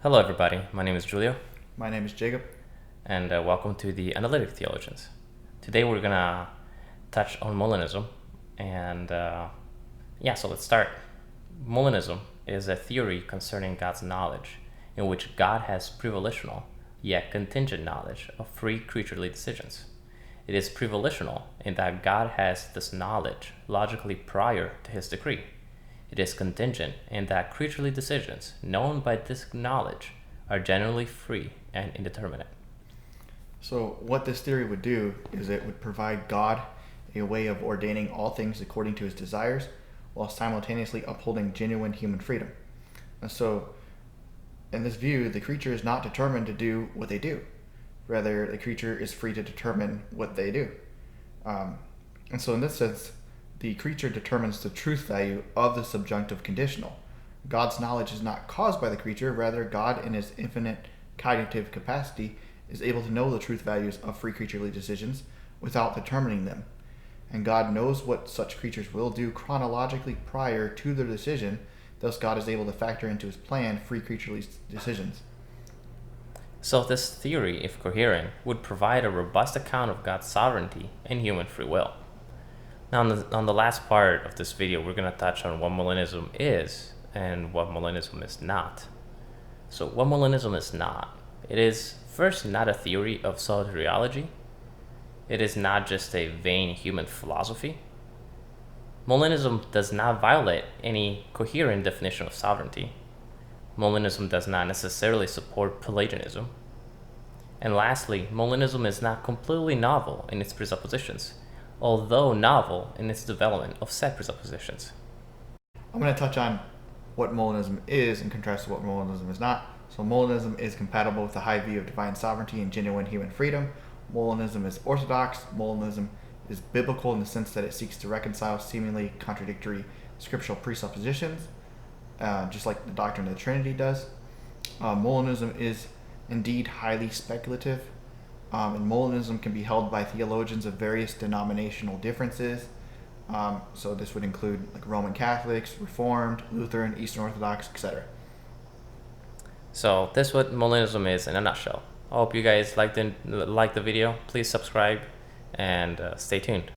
Hello, everybody. My name is Julio, My name is Jacob. and welcome to the Analytic Theologians. Today, we're gonna touch on Molinism, and so let's start. Molinism is a theory concerning God's knowledge, in which God has prevolitional, yet contingent knowledge of free creaturely decisions. It is prevolitional in that God has this knowledge logically prior to his decree. It is contingent in that creaturely decisions known by this knowledge are generally free and indeterminate. So, what this theory would do is it would provide God a way of ordaining all things according to his desires while simultaneously upholding genuine human freedom. And so, in this view, the creature is not determined to do what they do. Rather, the creature is free to determine what they do. And so, in this sense, the creature determines the truth value of the subjunctive conditional. God's knowledge is not caused by the creature, rather, God, in his infinite cognitive capacity, is able to know the truth values of free creaturely decisions without determining them. And God knows what such creatures will do chronologically prior to their decision, thus, God is able to factor into his plan free creaturely decisions. So, this theory, if coherent, would provide a robust account of God's sovereignty and human free will. Now, on the last part of this video, we're going to touch on what Molinism is and what Molinism is not. So, what Molinism is not, it is first not a theory of soteriology. It is not just a vain human philosophy. Molinism does not violate any coherent definition of sovereignty. Molinism does not necessarily support Pelagianism. And lastly, Molinism is not completely novel in its presuppositions, although novel in its development of said presuppositions. I'm going to touch on what Molinism is in contrast to what Molinism is not. So, Molinism is compatible with the high view of divine sovereignty and genuine human freedom. Molinism is orthodox. Molinism is biblical in the sense that it seeks to reconcile seemingly contradictory scriptural presuppositions, just like the doctrine of the Trinity does. Molinism is indeed highly speculative, and Molinism can be held by theologians of various denominational differences. So this would include like Roman Catholics, Reformed, Lutheran, Eastern Orthodox, etc. So that's what Molinism is in a nutshell. I hope you guys liked the video. Please subscribe and stay tuned.